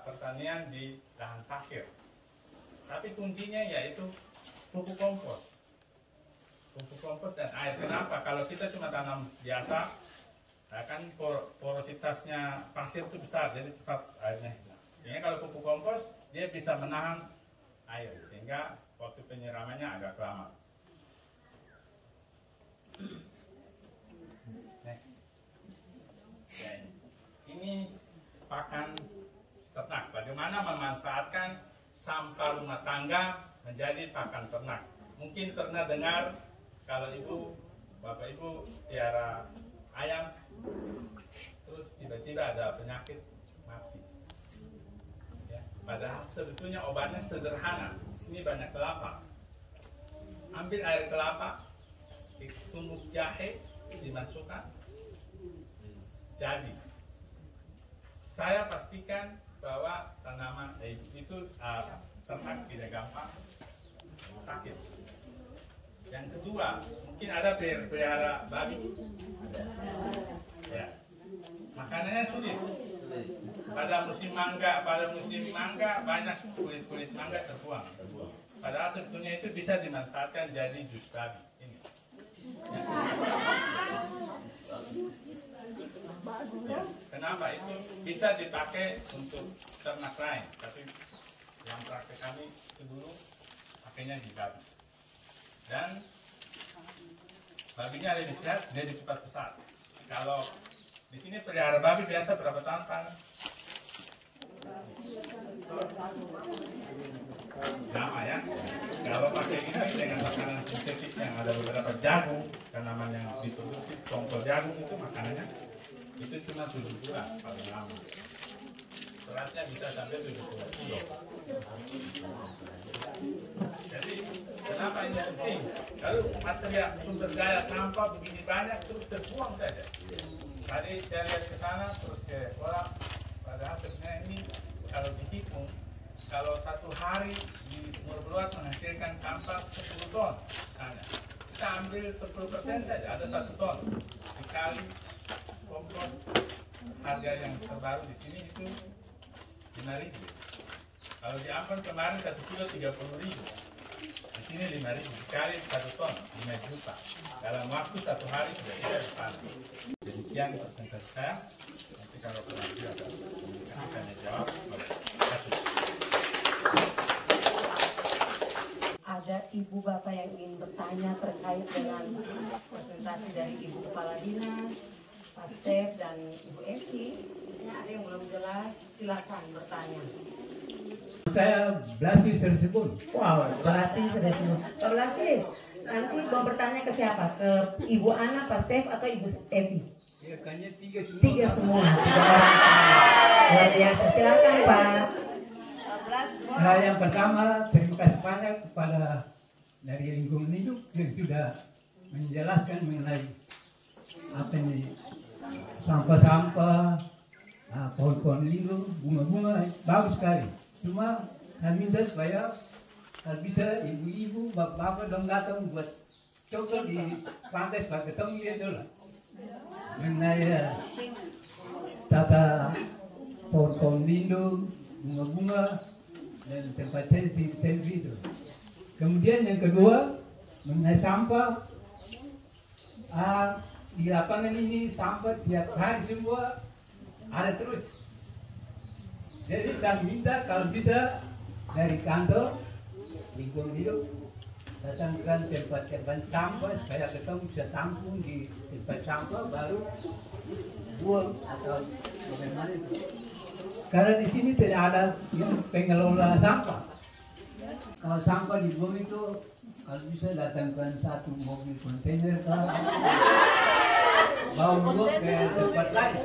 pertanian di lahan pasir. Tapi kuncinya yaitu pupuk kompos. Pupuk kompos dan air. Kenapa? Kalau kita cuma tanam biasa, kan porositasnya pasir itu besar, jadi cepat airnya hilang. Jadi kalau pupuk kompos, dia bisa menahan air, sehingga waktu penyiramannya agak lama. Ya, ini pakan ternak. Bagaimana memanfaatkan sampah rumah tangga menjadi pakan ternak. Mungkin pernah dengar kalau Bapak Ibu piara ayam, terus tiba-tiba ada penyakit mati. Ya, padahal sebetulnya obatnya sederhana. Di sini banyak kelapa. Ambil air kelapa, ditumbuk jahe, dimasukkan, jadi. Saya pastikan bahwa tanaman itu ternak tidak gampang sakit. Yang kedua, mungkin ada pelihara babi. Ya. Makanannya sulit. Pada musim mangga banyak kulit mangga terbuang. Padahal sebetulnya itu bisa dimanfaatkan jadi jus babi. Ini. Ya. Kenapa itu bisa dipakai untuk ternak lain, tapi yang praktek kami itu dulu pakainya di babi. Dan babinya lebih sehat, dia cepat besar. Kalau di sini pelihara babi biasa berapa tahun Pak? Lama ya. Kalau pakai ini dengan makanan sintetik yang ada beberapa jagung, tanaman yang diproduksi, tongkol jagung itu makanannya itu cuma 7 bulan paling lama. Beratnya bisa sampai 70 kilo. Jadi kenapa ini penting? Kalau material sumber daya sampah begini banyak terus terbuang saja. Tadi saya lihat ke sana terus ke kolam, padahal sebenarnya ini kalau dihitung, kalau satu hari di Sumur Beluat menghasilkan sampah 10 ton, kita ambil 10% saja, ada 1 ton. Dikali kompos, harga yang terbaru di sini itu 5.000. Kalau di Ambon kemarin 1 kilo 30.000. Di sini 5.000, dikali 1 ton 5 juta. Dalam waktu 1 hari sudah bisa dipakai. Demikian presentasi saya. Nanti kalau nanti ada komunikasi tanya jawab. Ada ibu bapak yang ingin bertanya terkait dengan presentasi dari ibu kepala dinas, Pak Stef dan Ibu Evi. Misalnya ada yang belum jelas, silakan bertanya. Saya Blasis tersebut. Wow, Blasis tersebut. Pak Blasis, nanti mau bertanya ke siapa? Ke Ibu Ana, Pak Stef, atau Ibu Evi? Ya, kayaknya 3 semua. 3 semua. 3 orang. Luar biasa. Silakan Pak. Nah, yang pertama, terima kasih banyak kepada dari lingkungan hidup yang sudah menjelaskan mengenai apa ini sampah-sampah, pohon-pohon lindung, bunga-bunga, bagus sekali. Cuma kami minta supaya kalau bisa ibu-ibu, bapak-bapak dong datang buat coba di pantai supaya ketemu gitu lah. Mengenai tata pohon-pohon lindung, bunga-bunga, dan tempat selfie itu. Kemudian yang kedua, mengenai sampah, di lapangan ini sampah tiap hari semua ada terus. Jadi saya minta kalau bisa dari kantor lingkungan hidup datangkan tempat-tempat sampah supaya kita bisa tampung di tempat sampah baru buang atau bagaimana itu. Karena di sini tidak ada yang pengelola sampah. Kalau sampah dibuang itu kalau bisa datangkan satu mobil kontainer bawa buang ke tempat lain.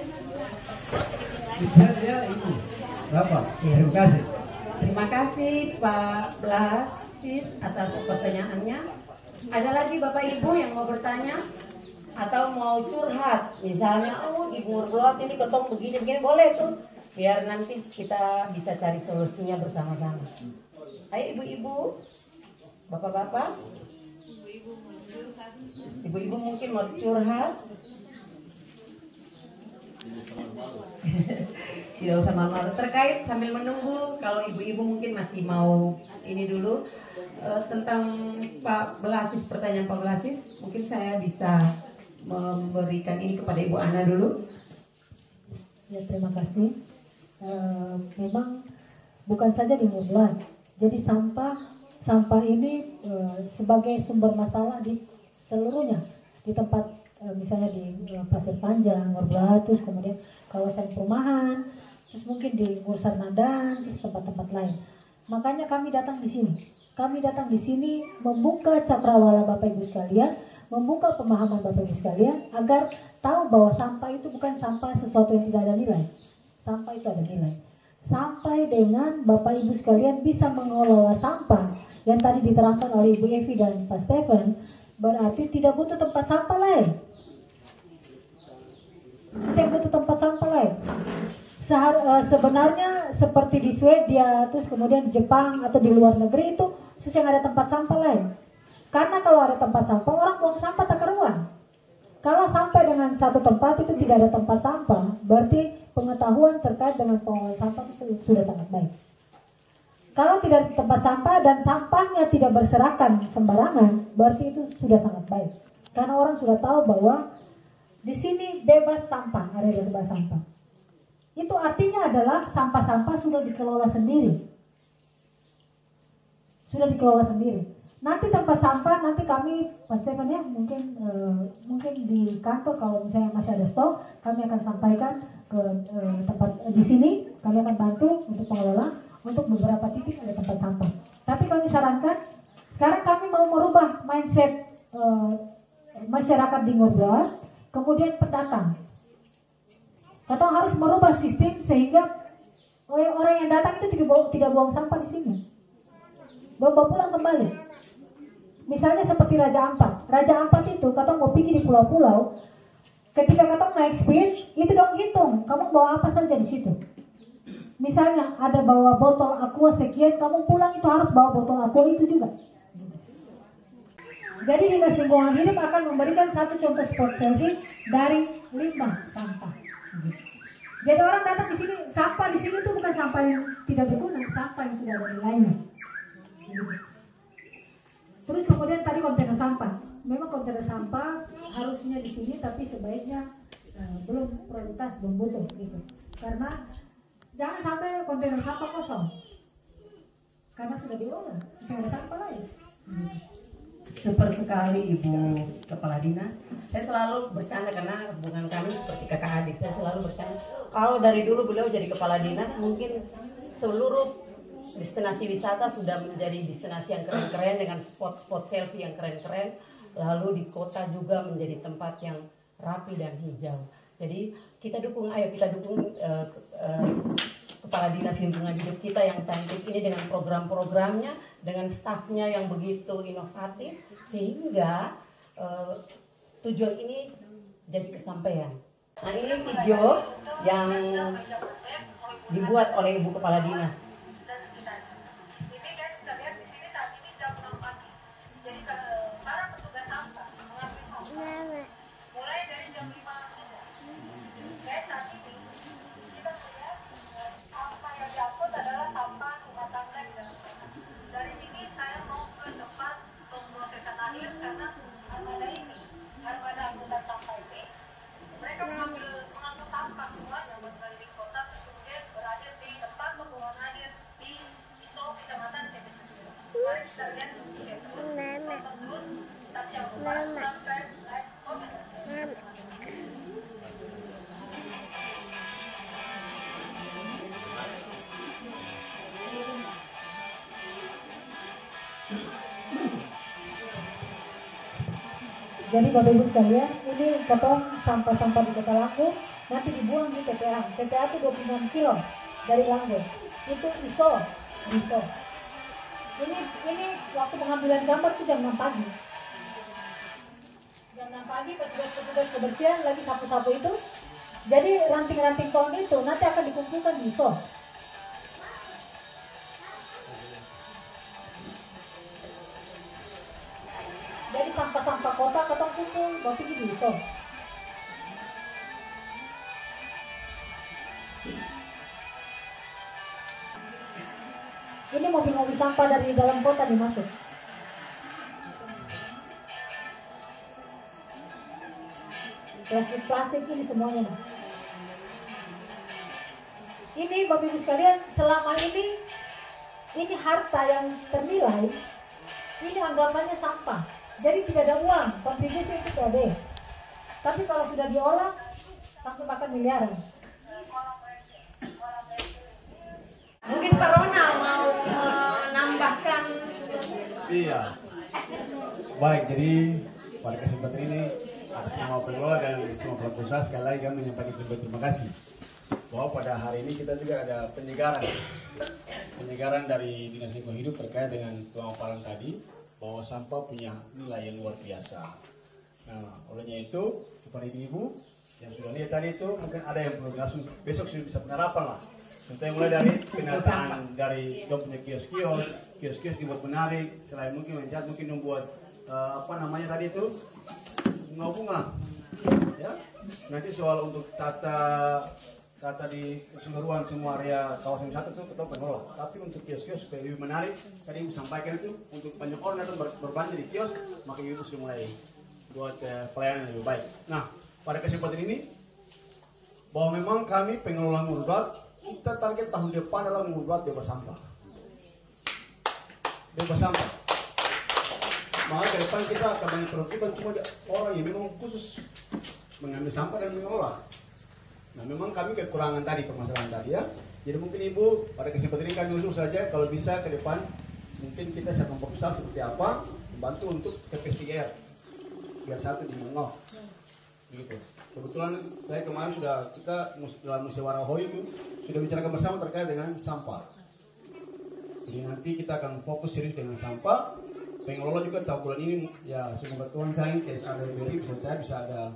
Bisa ya ibu. Bapak, terima kasih. Terima kasih Pak Blasis atas pertanyaannya. Ada lagi Bapak Ibu yang mau bertanya atau mau curhat, misalnya, di Murblot ini ketong begini-begini, boleh tuh, biar nanti kita bisa cari solusinya bersama-sama. Ayo ibu-ibu, bapak-bapak, ibu-ibu mungkin mau curhat. Tidak usah malu-malu. Terkait sambil menunggu, kalau ibu-ibu mungkin masih mau ini dulu tentang Pak Blasis, pertanyaan Pak Blasis, mungkin saya bisa memberikan ini kepada Ibu Ana dulu. Ya, terima kasih. Memang bukan saja di Murblot. Jadi sampah ini sebagai sumber masalah di seluruhnya, di tempat misalnya di Pasir Panjang, Murblot, terus kemudian kawasan perumahan, terus mungkin di Musar Nadan, terus tempat-tempat lain. Makanya kami datang di sini. Kami datang di sini membuka cakrawala Bapak Ibu sekalian, membuka pemahaman Bapak Ibu sekalian agar tahu bahwa sampah itu bukan sampah sesuatu yang tidak ada nilai. Sampah itu ada nilai. Sampai dengan Bapak Ibu sekalian bisa mengelola sampah yang tadi diterangkan oleh Ibu Evi dan Pak Stephen, berarti tidak butuh tempat sampah lain. Saya butuh tempat sampah lain. Sebenarnya seperti di Swedia, terus kemudian di Jepang atau di luar negeri itu susah ada tempat sampah lain. Karena kalau ada tempat sampah, orang buang sampah tak keruan. Kalau sampai dengan satu tempat itu tidak ada tempat sampah, berarti pengetahuan terkait dengan pengelolaan sampah itu sudah sangat baik. Kalau tidak ada tempat sampah dan sampahnya tidak berserakan sembarangan, berarti itu sudah sangat baik. Karena orang sudah tahu bahwa di sini bebas sampah, area bebas sampah. Itu artinya adalah sampah-sampah sudah dikelola sendiri. Sudah dikelola sendiri. Nanti tempat sampah, nanti kami, Pak Stefan ya, mungkin di kantor kalau misalnya masih ada stok, kami akan sampaikan ke tempat di sini, kami akan bantu untuk pengelola, untuk beberapa titik ada tempat sampah. Tapi kami sarankan, sekarang kami mau merubah mindset masyarakat di Murblot, kemudian pendatang. Kita harus merubah sistem sehingga orang yang datang itu tidak buang sampah di sini. Bawa pulang kembali. Misalnya seperti Raja Ampat. Raja Ampat itu, kita mau pergi di pulau-pulau. Ketika kita naik speed, itu dong hitung. Kamu bawa apa saja di situ. Misalnya ada bawa botol aqua sekian, kamu pulang itu harus bawa botol aqua itu juga. Jadi Dinas Lingkungan Hidup akan memberikan satu contoh spot selfie dari limbah sampah. Jadi orang datang di sini, sampah di sini itu bukan sampah yang tidak berguna, sampah yang sudah ada nilainya. Terus kemudian tadi kontainer sampah. Memang kontainer sampah harusnya di sini, tapi sebaiknya belum prioritas, belum butuh gitu. Karena jangan sampai kontainer sampah kosong. Karena sudah diolah, masih ada sampah lain. Super sekali Ibu Kepala Dinas. Saya selalu bercanda karena hubungan kami seperti kakak adik. Saya selalu bercanda. Kalau dari dulu beliau jadi Kepala Dinas, mungkin seluruh destinasi wisata sudah menjadi destinasi yang keren-keren dengan spot-spot selfie yang keren-keren. Lalu di kota juga menjadi tempat yang rapi dan hijau. Jadi kita dukung, ayo kita dukung Kepala Dinas Lingkungan Hidup kita yang cantik ini dengan program-programnya, dengan stafnya yang begitu inovatif, sehingga tujuan ini jadi kesampaian. Nah, ini video yang dibuat oleh Ibu Kepala Dinas. Jadi Bapak Ibu sekalian, ini potong sampah-sampah di Kota Langgung, nanti dibuang di TPA. TPA itu 26 kilo dari Langgung. Itu ISO. Ini waktu pengambilan gambar itu jam 6 pagi. Jam 6 pagi petugas kebersihan lagi sapu-sapu itu. Jadi ranting-ranting pohon itu nanti akan dikumpulkan di ISO. Jadi sampah-sampah kota ketong kumpul, berarti di ISO. Ini mobil-mobil sampah dari dalam kota dimasuk. Plastik ini semuanya. Ini Bapak Ibu sekalian, selama ini harta yang ternilai, ini anggapannya sampah. Jadi tidak ada uang, kontribusi itu tidak ada. Tapi kalau sudah diolah, sampai bahkan miliaran. Mungkin Pak Ronald mau menambahkan. Iya. Baik, jadi pada kesempatan ini atas nama pengelola dan semua pelaku usaha sekali lagi kami menyampaikan terima kasih bahwa pada hari ini kita juga ada penyegaran dari Dinas Lingkungan Hidup terkait dengan pemaparan tadi bahwa sampah punya nilai yang luar biasa. Nah, olehnya itu kepada ibu-ibu yang sudah lihat tadi itu mungkin ada yang perlu langsung besok sudah bisa penerapan lah. Contohnya mulai dari penataan dari dong punya kios-kios dibuat menarik, selain mungkin mencat mungkin membuat tadi itu bunga, ya. Nanti soal untuk tata di keseluruhan semua area kawasan wisata itu kita pengelola. Tapi untuk kios-kios supaya lebih menarik, tadi ibu sampaikan itu untuk banyak orang datang berbelanja di kios, maka ibu sudah mulai buat pelayanan yang lebih baik. Nah, pada kesempatan ini bahwa memang kami pengelola Ngurbat, kita target tahun depan adalah Ngurbat bebas sampah. Maka ke depan kita akan banyak perhatikan cuma orang yang memang khusus mengambil sampah dan mengelola. Nah, memang kami kekurangan tadi permasalahan tadi ya. Jadi mungkin ibu pada kesempatan ini kami usul saja kalau bisa ke depan mungkin kita bisa memfokuskan seperti apa membantu untuk TPSTR biar satu di Mengok. Begitu. Kebetulan saya kemarin kita dalam musyawarah HOI itu sudah bicarakan bersama terkait dengan sampah. Jadi nanti kita akan fokus serius dengan sampah. Pengelola juga tahun bulan ini ya semoga Tuhan sayang CSR dari bisa ada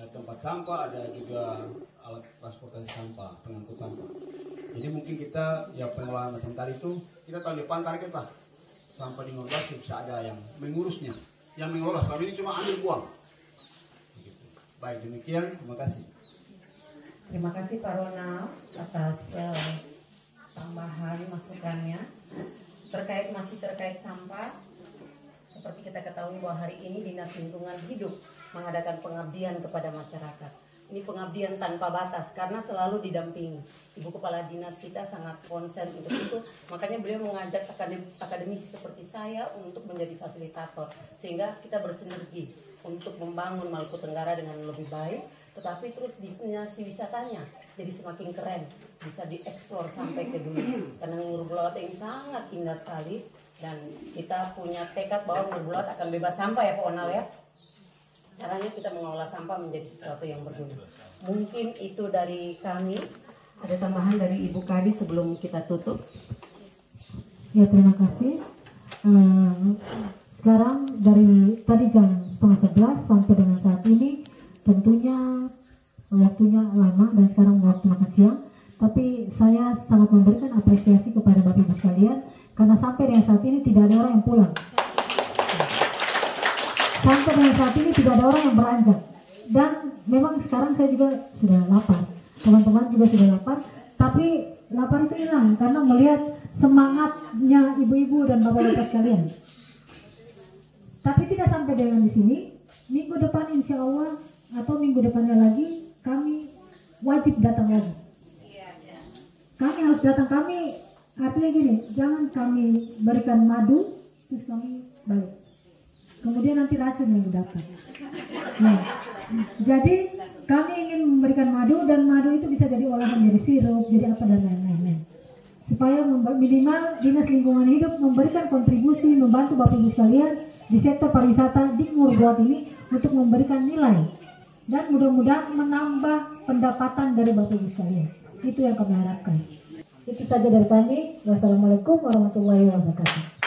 tempat sampah, ada juga alat transportasi sampah, pengangkut sampah. Jadi mungkin kita ya pengelolaan macam tadi itu kita tahun depan target lah sampah di Ngurbat bisa ada yang mengurusnya, yang mengelola. Selama ini cuma ambil buang. Begitu. Baik demikian, terima kasih. Terima kasih Pak Ronald atas tambahan masukannya terkait sampah. Seperti kita ketahui bahwa hari ini Dinas Lingkungan Hidup mengadakan pengabdian kepada masyarakat. Ini pengabdian tanpa batas karena selalu didampingi. Ibu Kepala Dinas kita sangat konsen untuk itu. Makanya beliau mengajak akademisi seperti saya untuk menjadi fasilitator. Sehingga kita bersinergi untuk membangun Maluku Tenggara dengan lebih baik. Tetapi terus destinasi wisatanya jadi semakin keren. Bisa dieksplor sampai ke dunia. Karena Ngurbat ini sangat indah sekali. Dan kita punya tekad bahwa Ngurbat akan bebas sampah ya Pak Onal ya. Caranya kita mengelola sampah menjadi sesuatu yang berguna. Mungkin itu dari kami. Ada tambahan dari Ibu Kadi sebelum kita tutup. Ya terima kasih. Sekarang dari tadi jam 10:30 sampai dengan saat ini tentunya waktunya lama dan sekarang waktu makan siang. Tapi saya sangat memberikan apresiasi kepada Bapak Ibu sekalian karena sampai dengan saat ini tidak ada orang yang pulang. Sampai dengan saat ini tidak ada orang yang beranjak. Dan memang sekarang saya juga sudah lapar, teman-teman juga sudah lapar. Tapi lapar itu hilang karena melihat semangatnya ibu-ibu dan bapak-bapak sekalian. Tapi tidak sampai dengan di sini. Minggu depan insya Allah atau minggu depannya lagi kami wajib datang lagi. Kami harus datang. Kami artinya gini, jangan kami berikan madu terus kami balik. Kemudian nanti racun yang didapat. Nah, jadi kami ingin memberikan madu dan madu itu bisa jadi olahan, jadi sirup, jadi apa dan lain-lain. Supaya minimal Dinas Lingkungan Hidup memberikan kontribusi membantu Bapak Ibu sekalian di sektor pariwisata di Ngurbuat ini untuk memberikan nilai dan mudah-mudahan menambah pendapatan dari Bapak Ibu sekalian. Itu yang kami harapkan. Itu saja dari kami. Wassalamualaikum warahmatullahi wabarakatuh.